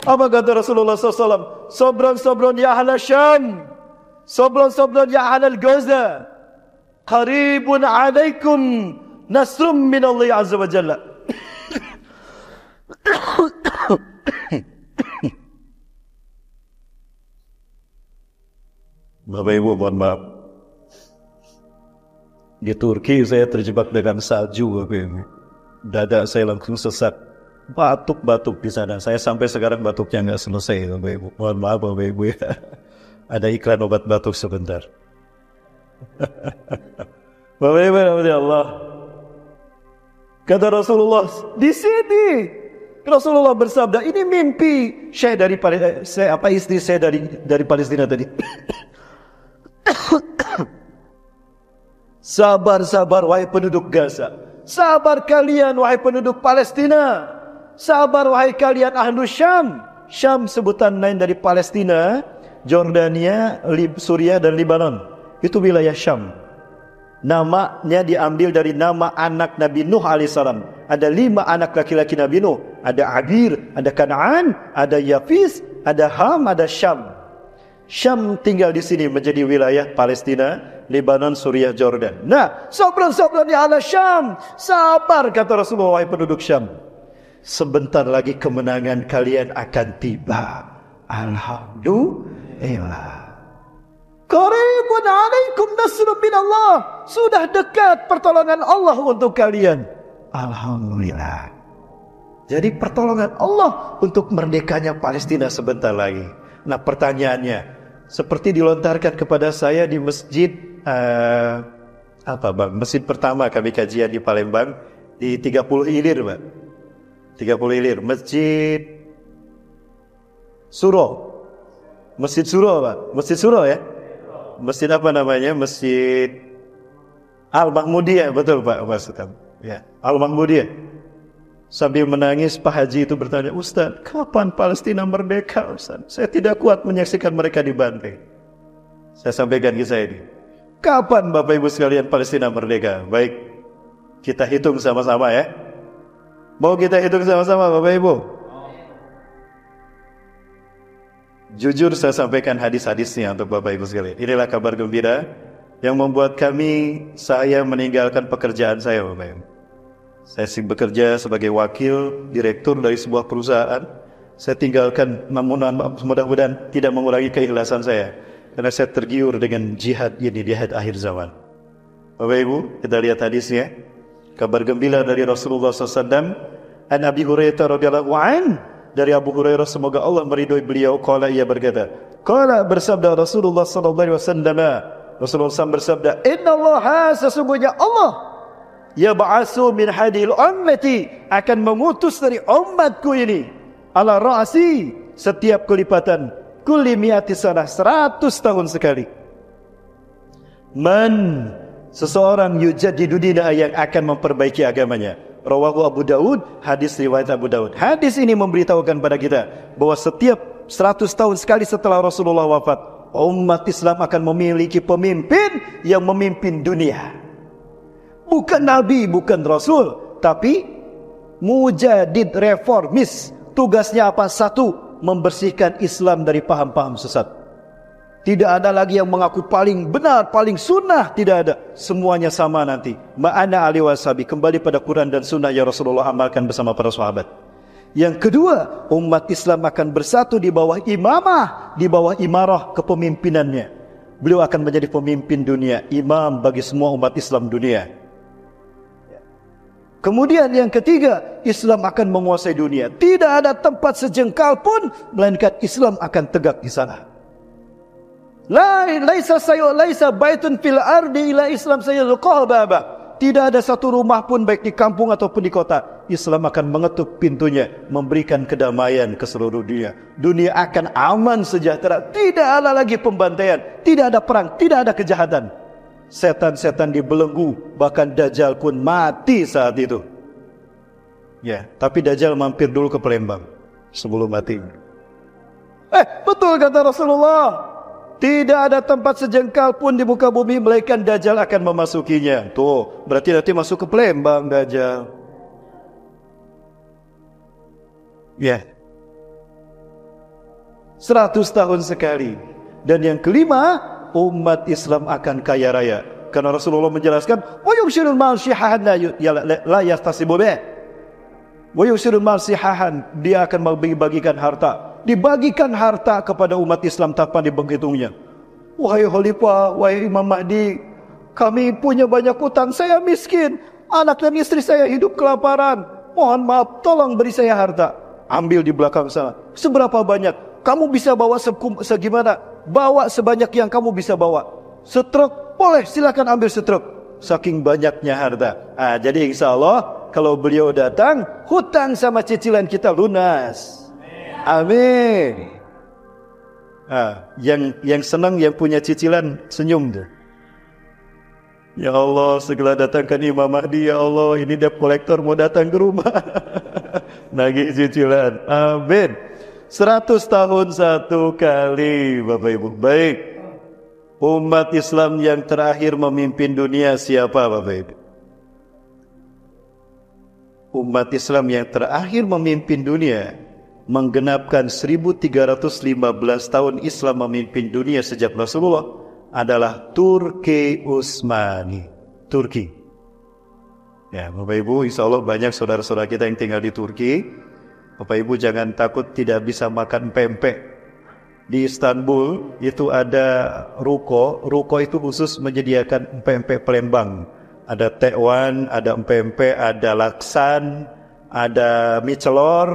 Apa kata Rasulullah SAW? Sobron ya ahla Syam, sobron ya ahla Gaza, qaribun alaikum nasrum min Allah Azza wa Jalla. Bapak Ibu mohon maaf, di Turki saya terjebak dengan salju Bapak Ibu. Dada saya langsung sesak, batuk-batuk di sana. Saya sampai sekarang batuknya nggak selesai Bapak Ibu. Mohon maaf Bapak Ibu ya. Ada iklan obat batuk sebentar. Bapak Ibu ya Allah. Kata Rasulullah di sini, Rasulullah bersabda, ini mimpi saya dari istri saya dari Palestina tadi. Sabar wahai penduduk Gaza. Sabar kalian wahai penduduk Palestina. Sabar wahai kalian ahlu Syam. Syam sebutan lain dari Palestina, Jordania, Suriah dan Lebanon. Itu wilayah Syam. Namanya diambil dari nama anak Nabi Nuh alaihissalam. Ada 5 anak laki-laki Nabi Nuh. Ada Abir, ada Kanaan, ada Yafis, ada Ham, ada Syam. Syam tinggal di sini menjadi wilayah Palestina, Lebanon, Suriah, Jordan. Nah, sabran ya ala Syam. Sabar kata Rasulullah wahai penduduk Syam. Sebentar lagi kemenangan kalian akan tiba. Alhamdulillah. Qaribun alaikum nasrun min Allah. Sudah dekat pertolongan Allah untuk kalian. Alhamdulillah. Jadi pertolongan Allah untuk merdekanya Palestina sebentar lagi. Nah pertanyaannya, seperti dilontarkan kepada saya di masjid masjid pertama kami kajian di Palembang di 30 Ilir, Pak. 30 Ilir, Masjid Suro. Masjid Suro, Pak. Masjid Suro ya? Masjid apa namanya? Masjid Al-Mahmudiyah, betul Pak maksudnya. Ya, Al-Mahmudiyah. Sambil menangis Pak Haji itu bertanya, Ustaz, kapan Palestina merdeka Ustaz? Saya tidak kuat menyaksikan mereka dibantai. Saya sampaikan kisah ini. Kapan Bapak Ibu sekalian Palestina merdeka? Baik, kita hitung sama-sama ya. Mau kita hitung sama-sama Bapak Ibu? Jujur saya sampaikan hadis-hadisnya untuk Bapak Ibu sekalian. Inilah kabar gembira yang membuat saya meninggalkan pekerjaan saya, Bapak Ibu. Saya bekerja sebagai wakil direktur dari sebuah perusahaan. Saya tinggalkan, mudah-mudahan tidak mengurangi keikhlasan saya, karena saya tergiur dengan jihad ini, jihad akhir zaman. Bapak Ibu, kita lihat hadisnya. Kabar gembira dari Rasulullah SAW. An Abi Hurairah radhiyallahu an, dari Abu Hurairah, semoga Allah meridhoi beliau, qala, ia berkata, qala, bersabda Rasulullah sallallahu alaihi wasallam, Rasulullah SAW bersabda, innallaha, sesungguhnya Allah, yab'asu min hadhil ummati, akan mengutus dari umatku ini, ala ra'si, setiap kelipatan, kulli mi'ati sanah, 100 tahun sekali. Man, seseorang yujaddidu dina, yang akan memperbaiki agamanya. Rawahu Abu Daud, hadis riwayat Abu Daud. Hadis ini memberitahukan pada kita bahwa setiap 100 tahun sekali setelah Rasulullah wafat, umat Islam akan memiliki pemimpin yang memimpin dunia. Bukan Nabi, bukan Rasul, tapi mujadid, reformis. Tugasnya apa? Satu, membersihkan Islam dari paham-paham sesat. Tidak ada lagi yang mengaku paling benar, paling sunnah. Tidak ada. Semuanya sama nanti. Ma'ana ali wasabi. Kembali pada Quran dan sunnah yang Rasulullah amalkan bersama para sahabat. Yang kedua, umat Islam akan bersatu di bawah imamah, di bawah imarah kepemimpinannya. Beliau akan menjadi pemimpin dunia, imam bagi semua umat Islam dunia. Kemudian yang ketiga, Islam akan menguasai dunia. Tidak ada tempat sejengkal pun melainkan Islam akan tegak di sana. Laisa baitun fil ardi ila Islam sayadkhul baba. Tidak ada satu rumah pun, baik di kampung ataupun di kota, Islam akan mengetuk pintunya, memberikan kedamaian ke seluruh dunia. Dunia akan aman, sejahtera. Tidak ada lagi pembantaian, tidak ada perang, tidak ada kejahatan. Setan-setan dibelenggu, bahkan Dajjal pun mati saat itu. Ya, tapi Dajjal mampir dulu ke Palembang sebelum mati. Betul kata Rasulullah. Tidak ada tempat sejengkal pun di muka bumi melainkan Dajjal akan memasukinya. Tuh, berarti nanti masuk ke Palembang Dajjal. Ya. 100 tahun sekali. Dan yang kelima, umat Islam akan kaya raya. Karena Rasulullah menjelaskan, wa yushirul mal syihahan la yastasibu bih. Wa yushirul mal syihahan, dia akan membagi-bagikan harta. Dibagikan harta kepada umat Islam tanpa dibenghitungnya. Wahai Khalifah, wahai Imam Mahdi, kami punya banyak hutang, saya miskin, anak dan istri saya hidup kelaparan. Mohon maaf, tolong beri saya harta. Ambil di belakang sana. Seberapa banyak? Kamu bisa bawa segimana? Bawa sebanyak yang kamu bisa bawa. Setruk, boleh, silakan ambil setruk. Saking banyaknya harta. Jadi insya Allah kalau beliau datang, hutang sama cicilan kita lunas. Amin. Yang senang, yang punya cicilan, senyum tuh. Ya Allah, segera datangkan Imam Mahdi. Ya Allah, ini debt collector mau datang ke rumah. Nagih cicilan. Amin. 100 tahun satu kali, Bapak Ibu. Baik. Umat Islam yang terakhir memimpin dunia siapa, Bapak Ibu? Umat Islam yang terakhir memimpin dunia, menggenapkan 1315 tahun Islam memimpin dunia sejak Rasulullah, adalah Turki Utsmani. Turki. Ya, Bapak Ibu, insya Allah banyak saudara-saudara kita yang tinggal di Turki. Bapak Ibu jangan takut tidak bisa makan pempek. Di Istanbul itu ada ruko. Ruko itu khusus menyediakan pempek Palembang. Ada tekwan, ada pempek, ada laksan, ada mie celor.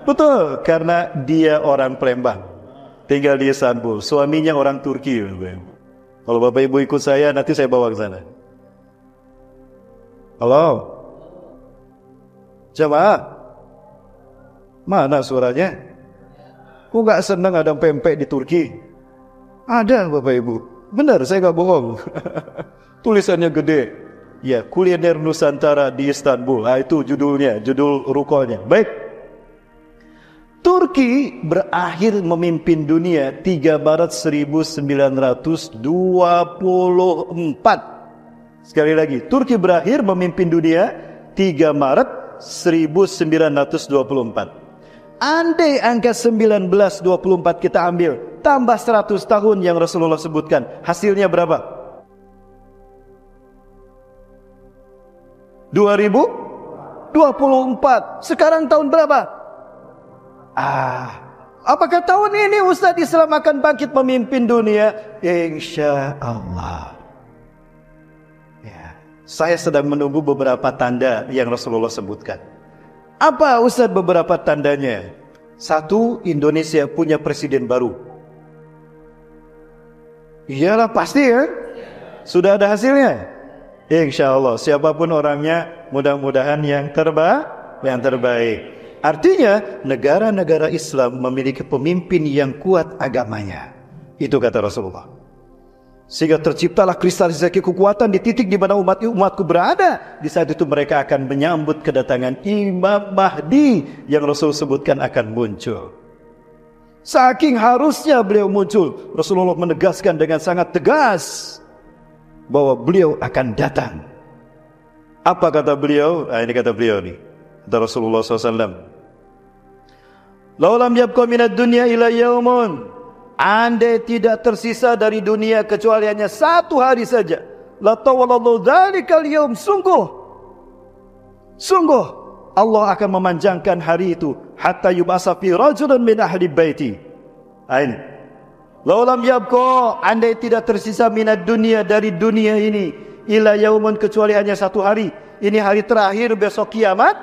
Betul, karena dia orang Palembang, tinggal di Istanbul. Suaminya orang Turki. Kalau Bapak Ibu ikut saya, nanti saya bawa ke sana. Halo, jemaah, mana suaranya? Kok gak senang ada pempek di Turki? Ada, Bapak Ibu. Benar, saya gak bohong. Tulisannya gede. Ya, kuliner Nusantara di Istanbul. Itu judulnya, judul rukonya. Baik. Turki berakhir memimpin dunia 3 Maret 1924. Sekali lagi, Turki berakhir memimpin dunia 3 Maret 1924. Andai angka 1924 kita ambil, tambah 100 tahun yang Rasulullah sebutkan, hasilnya berapa? 2024. Sekarang tahun berapa? Apakah tahun ini Ustaz Islam akan bangkit memimpin dunia? Insya Allah. Ya, saya sedang menunggu beberapa tanda yang Rasulullah sebutkan. Apa Ustaz beberapa tandanya? Satu, Indonesia punya presiden baru. Iyalah pasti ya. Sudah ada hasilnya. Insya Allah siapapun orangnya, mudah-mudahan yang terbaik. Artinya negara-negara Islam memiliki pemimpin yang kuat agamanya. Itu kata Rasulullah. Sehingga terciptalah kristalisasi kekuatan di titik di mana umatku berada. Di saat itu mereka akan menyambut kedatangan Imam Mahdi yang Rasul sebutkan akan muncul. Saking harusnya beliau muncul, Rasulullah menegaskan dengan sangat tegas bahwa beliau akan datang. Apa kata beliau? Ini kata beliau nih. Kata Rasulullah SAW. Laulam yabqa minad dunya ila yaumun. Andai tidak tersisa dari dunia kecuali hanya satu hari saja. La tawallahu dzalikal yaum. Sungguh Allah akan memanjangkan hari itu hatta yub'asa fi rajulun min ahli baiti. Ain. Laulam yabqa, andai tidak tersisa minad dunia dari dunia ini ila yaumun kecuali hanya satu hari. Ini hari terakhir besok kiamat.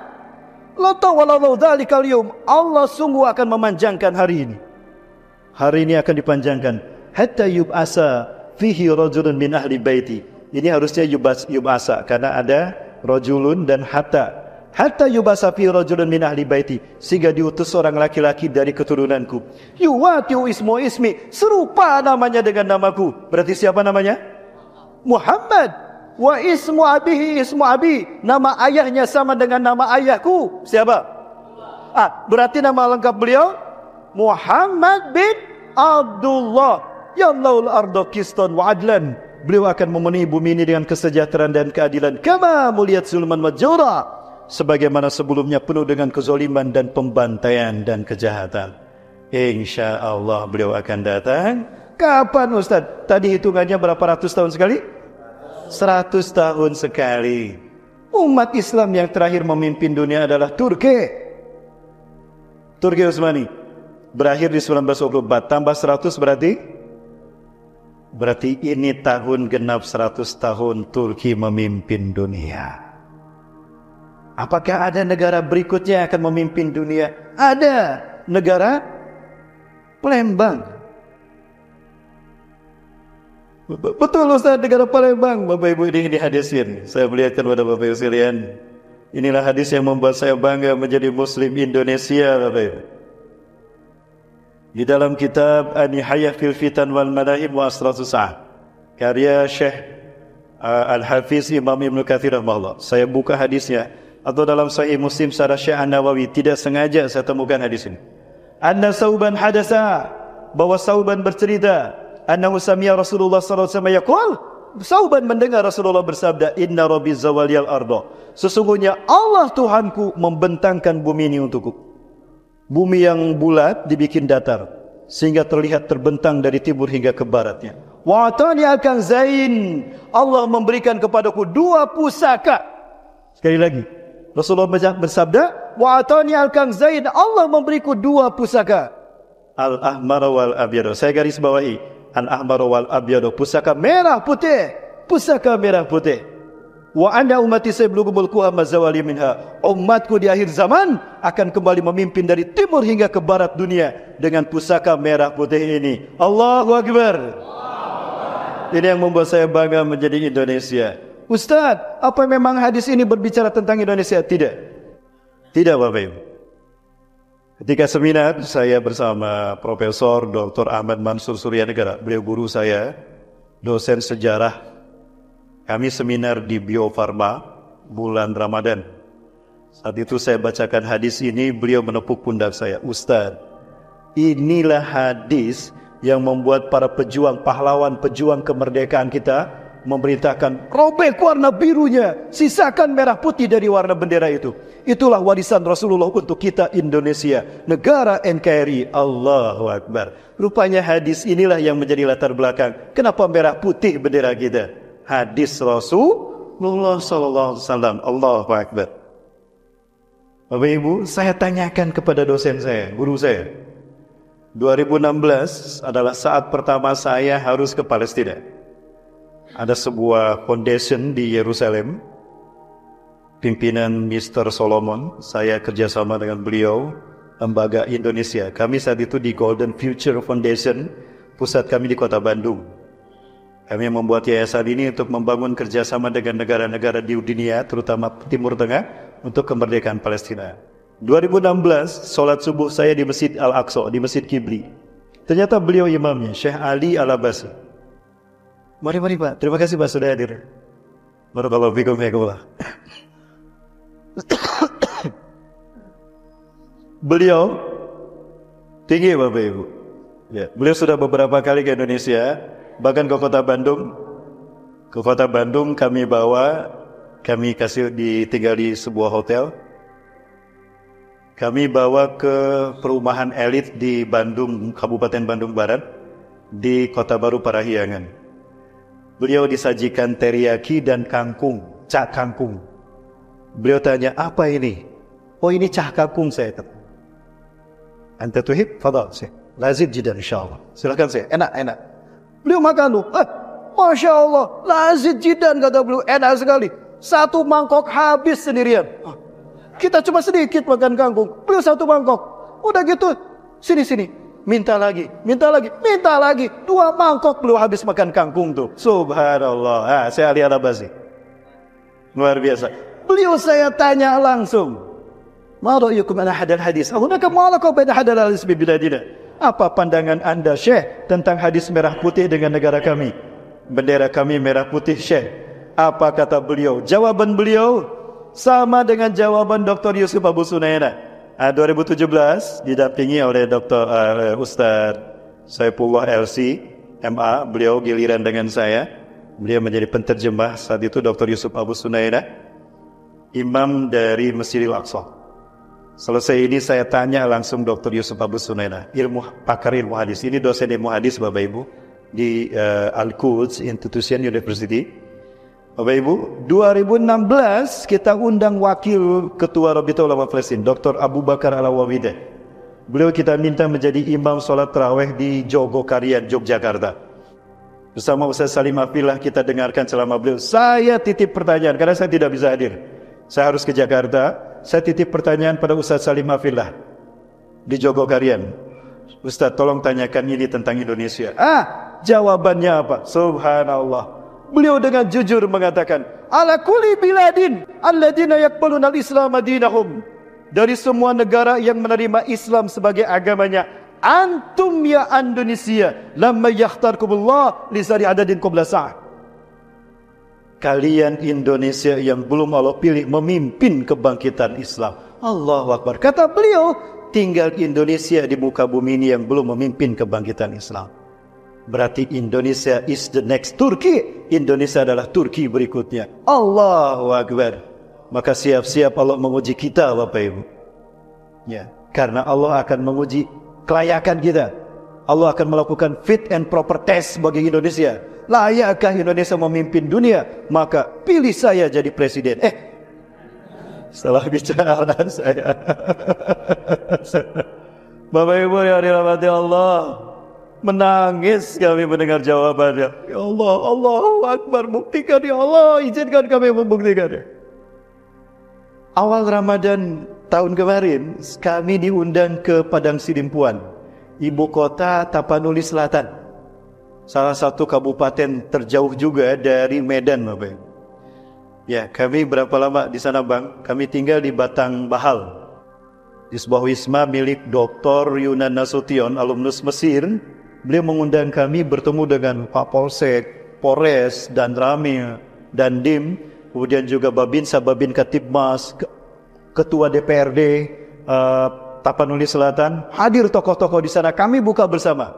La tawallahu dzalikal yaum. Allah sungguh akan memanjangkan hari ini. Hari ini akan dipanjangkan hatta yub'asa fihi rajulun min ahli baiti. Ini harusnya yub'asa karena ada rajulun dan hatta yub'asa fihi rajulun min ahli baiti, sehingga diutus seorang laki-laki dari keturunanku. Yuwatiu ismi, serupa namanya dengan namaku. Berarti siapa namanya? Muhammad. Wa ismu abi, nama ayahnya sama dengan nama ayahku. Siapa? Berarti nama lengkap beliau Muhammad bin Abdullah. Yallahul ardo qistan wa adlan. Beliau akan memenuhi bumi ini dengan kesejahteraan dan keadilan. Kama muliyat zulman wa jawra, sebagaimana sebelumnya penuh dengan kezaliman dan pembantaian dan kejahatan. Insya Allah beliau akan datang. Kapan Ustaz? Tadi hitungannya berapa ratus tahun sekali? 100 tahun sekali. Umat Islam yang terakhir memimpin dunia adalah Turki Utsmani. Berakhir di 1924, tambah 100 berarti ini tahun genap 100 tahun Turki memimpin dunia. Apakah ada negara berikutnya yang akan memimpin dunia? Ada. Negara Palembang. Betul Ustaz, negara Palembang. Bapak Ibu, ini hadisin. Saya melihatkan kepada Bapak Ibu sekalian. Inilah hadis yang membuat saya bangga menjadi Muslim Indonesia, Bapak Ibu. Di dalam kitab An-Nihayah fil Fitan wal Madahib wa Asratus Sa'ah, karya Syekh Al-Hafiz Imam Ibn Katsir rahimahullah. Saya buka hadisnya, atau dalam Sahih Muslim syarah Syekh An-Nawawi, tidak sengaja saya temukan hadis ini. Anna Sauban hadasa, bahwa Sauban bercerita, annahu sami'a Rasulullah sallallahu alaihi wasallam yaqul, Sauban mendengar Rasulullah bersabda, inna rabbi zawaliyal ardo, sesungguhnya Allah Tuhanku membentangkan bumi ini untukku. Bumi yang bulat dibikin datar sehingga terlihat terbentang dari timur hingga ke baratnya. Wa atani al-kanzain, Allah memberikan kepadaku 2 pusaka. Sekali lagi, Rasulullah bersabda, wa atani al-kanzain, Allah memberiku 2 pusaka. Al-ahmar wal abyad. Saya garis bawahi, al-ahmar wal abyad, pusaka merah putih. Pusaka merah putih. Wa anna ummati sayablughu mulkuha mazawali minha. Umatku di akhir zaman akan kembali memimpin dari timur hingga ke barat dunia dengan pusaka merah putih ini. Allahu Akbar. Ini yang membuat saya bangga menjadi Indonesia. Ustaz, apa memang hadis ini berbicara tentang Indonesia? Tidak. Tidak Bapak Ibu. Ketika seminar saya bersama Profesor Dr. Ahmad Mansur Suryanegara, beliau guru saya, dosen sejarah. Kami seminar di Bio Farma bulan Ramadan. Saat itu saya bacakan hadis ini, beliau menepuk pundak saya. Ustaz, inilah hadis yang membuat para pejuang, pahlawan pejuang kemerdekaan kita memerintahkan robek warna birunya, sisakan merah putih dari warna bendera itu. Itulah warisan Rasulullah untuk kita Indonesia, negara NKRI. Allahu Akbar. Rupanya hadis inilah yang menjadi latar belakang kenapa merah putih bendera kita. Hadis Rasul Rasulullah SAW. Allahu Akbar. Bapak Ibu, saya tanyakan kepada dosen saya, guru saya. 2016 adalah saat pertama saya harus ke Palestina. Ada sebuah foundation di Yerusalem, pimpinan Mr. Solomon, saya kerjasama dengan beliau, lembaga Indonesia. Kami saat itu di Golden Future Foundation, pusat kami di kota Bandung. Kami membuat yayasan ini untuk membangun kerjasama dengan negara-negara di dunia, terutama Timur Tengah, untuk kemerdekaan Palestina. 2016, sholat subuh saya di Masjid Al-Aqsa, di Masjid Kibli. Ternyata beliau imamnya, Syekh Ali Al-Abasi. Mari Pak, terima kasih Pak sudah hadir. Barakallahu fikum ya. Beliau tinggi Bapak Ibu. Ya, beliau sudah beberapa kali ke Indonesia, bahkan ke kota Bandung. Ke kota Bandung kami bawa, kami kasih tinggal di sebuah hotel. Kami bawa ke perumahan elit di Bandung, Kabupaten Bandung Barat, di Kota Baru Parahyangan. Beliau disajikan teriyaki dan kangkung, cak kangkung. Beliau tanya, apa ini? Oh ini cak kangkung saya. Anta tuhib? Fadal saya. Lazid jidan insyaAllah. Silakan saya. Enak. Beliau makan tuh. Masya Allah. Lazid jidan kata beliau. Enak sekali. Satu mangkok habis sendirian. Kita cuma sedikit makan kangkung. Beliau satu mangkok. Udah gitu. Sini. Minta lagi. 2 mangkok beliau habis makan kangkung tuh. Subhanallah. Saya Ali Al-Abasi. Luar biasa. Beliau saya tanya langsung. Ma ra'yukum ala hadal hadis? Hunaka ma'alaka baina hadal hadis bi biladina. Apa pandangan Anda Syekh tentang hadis merah putih dengan negara kami? Bendera kami merah putih Syekh. Apa kata beliau? Jawaban beliau sama dengan jawaban Dr. Yusuf Abu Sunaina. 2017 didampingi oleh Dr. Ustaz Saifullah LC MA. Beliau giliran dengan saya. Beliau menjadi penterjemah saat itu Dr. Yusuf Abu Sunaina, imam dari Masjidil Aqsa. Selesai ini saya tanya langsung Dr. Yusuf Abu Sunaina, pakar ilmu hadis. Ini dosen ilmu hadis Bapak Ibu di Al-Quds Institution University. Bapak Ibu, 2016 kita undang wakil ketua Rabita Ulama Palestina, Dr. Abu Bakar Al-Wawidah. Beliau kita minta menjadi imam sholat tarawih di Jogokarian, Yogyakarta. Bersama Ustaz Salim Afillah kita dengarkan selama beliau. Saya titip pertanyaan karena saya tidak bisa hadir. Saya harus ke Jakarta. Saya titip pertanyaan pada Ustaz Salim Afillah di Jogokarian. Ustaz tolong tanyakan ini tentang Indonesia. Jawabannya apa? Subhanallah. Beliau dengan jujur mengatakan, ala kulli biladin alladina yaqbaluna al-islam dinahum. Dari semua negara yang menerima Islam sebagai agamanya, antum ya Indonesia lamma yakhtarkumullah li sari adadin qabla sa'ah. Kalian Indonesia yang belum Allah pilih memimpin kebangkitan Islam. Allahu Akbar. Kata beliau, tinggal Indonesia di muka bumi ini yang belum memimpin kebangkitan Islam. Berarti Indonesia is the next Turki. Indonesia adalah Turki berikutnya. Allahu Akbar. Maka siap-siap Allah menguji kita Bapak Ibu. Ya, karena Allah akan menguji kelayakan kita. Allah akan melakukan fit and proper test bagi Indonesia. Layakkah Indonesia memimpin dunia? Maka pilih saya jadi presiden. Salah bicara saya. Bapak Ibu yang dirahmati Allah, menangis kami mendengar jawabannya. Ya Allah, Allahu Akbar, buktikan ya Allah, izinkan kami membuktikannya. Awal Ramadan tahun kemarin, kami diundang ke Padang Sidimpuan, ibu kota Tapanuli Selatan, salah satu kabupaten terjauh juga dari Medan, Bapak. Ya, kami berapa lama di sana, Bang? Kami tinggal di Batang Bahal, di sebuah wisma milik Dr. Yunan Nasution, alumnus Mesir. Beliau mengundang kami bertemu dengan Pak Polsek, Polres, dan Rami, dan Dim, kemudian juga Babinsa, Babin Katibmas, Ketua DPRD Tapanuli Selatan. Hadir tokoh-tokoh di sana, kami buka bersama.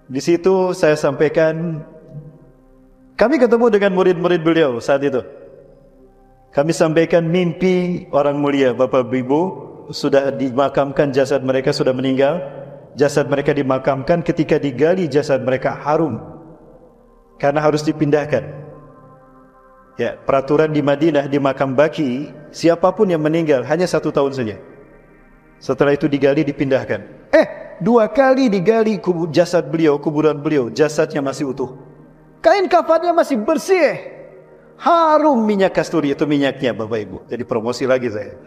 Di situ saya sampaikan, kami ketemu dengan murid-murid beliau saat itu. Kami sampaikan mimpi orang mulia, Bapak Ibu, sudah dimakamkan, jasad mereka sudah meninggal. Jasad mereka dimakamkan, ketika digali jasad mereka harum karena harus dipindahkan. Ya, peraturan di Madinah di makam Baqi, siapapun yang meninggal hanya 1 tahun saja. Setelah itu digali, dipindahkan. 2 kali digali Jasad beliau, kuburan beliau, jasadnya masih utuh. kain kafannya masih bersih, Harum minyak kasturi, itu minyaknya Bapak Ibu. Jadi promosi lagi saya.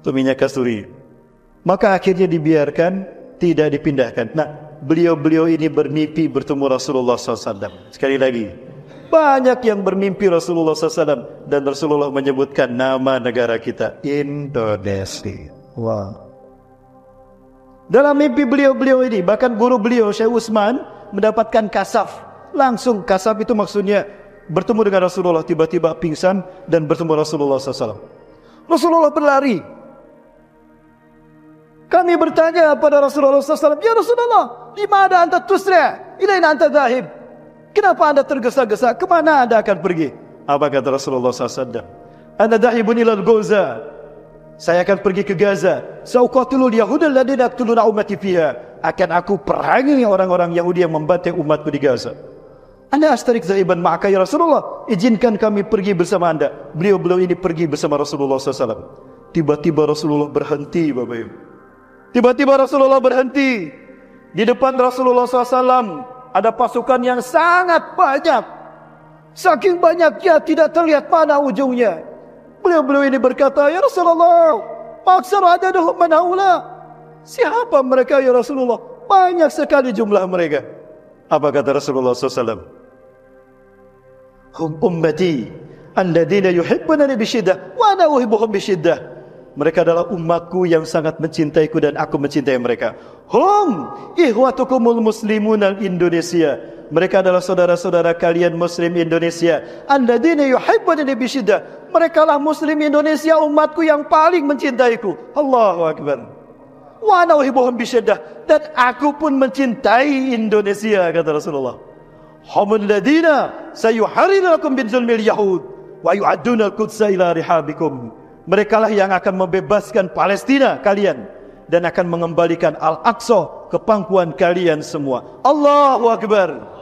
Itu minyak kasturi. Maka akhirnya dibiarkan, tidak dipindahkan. Nah, beliau-beliau ini bermimpi bertemu Rasulullah SAW. Sekali lagi, banyak yang bermimpi Rasulullah SAW. Dan Rasulullah menyebutkan nama negara kita, Indonesia. Wah. Dalam mimpi beliau-beliau ini, bahkan guru beliau Syekh Utsman mendapatkan kasaf. Langsung kasaf itu maksudnya bertemu dengan Rasulullah, tiba-tiba pingsan dan bertemu Rasulullah SAW. Rasulullah berlari. Kami bertanya pada Rasulullah SAW, "Ya Rasulullah, di mana anta tusra? Ilaina anta dhahib?" Kenapa anda tergesa-gesa? Kemana anda akan pergi? Apa kata Rasulullah SAW? "Ana dhahibun ilal Gaza." Saya akan pergi ke Gaza. Sauqatilul Yahudal ladina yaqtuluna ummati fiha. Akan aku perangi orang-orang Yahudi yang membantai umatku di Gaza. Ana astarik zahiban ma'aka ya Rasulullah. Izinkan kami pergi bersama anda. Beliau-beliau ini pergi bersama Rasulullah SAW. Tiba-tiba Rasulullah berhenti, Bapak Ibu. Tiba-tiba Rasulullah berhenti. Di depan Rasulullah SAW ada pasukan yang sangat banyak. Saking banyaknya tidak terlihat mana ujungnya. Beliau-beliau ini berkata, "Ya Rasulullah, maksar adaduhum man haula." Siapa mereka ya Rasulullah? Banyak sekali jumlah mereka. Apa kata Rasulullah SAW? "Hum ummati alladhina yuhibbunani bisyiddah wa ana uhibbuhum bisyiddah." Mereka adalah umatku yang sangat mencintaiku dan aku mencintai mereka. Hum ihwatukumul muslimun al-Indonesia. Mereka adalah saudara-saudara kalian Muslim Indonesia. Alladzina yuhibbunani bisyiddah. Mereka lah Muslim Indonesia, umatku yang paling mencintaiku. Allahu Akbar. Wa ana uhibbuhum bisyiddah. Dan aku pun mencintai Indonesia, kata Rasulullah. Humul ladzina sayuharrirukum bin zulmil yahud wa yu'adduna al-qudsa ila rihabikum. Mereka lah yang akan membebaskan Palestina kalian dan akan mengembalikan Al-Aqsa ke pangkuan kalian semua. Allahu Akbar.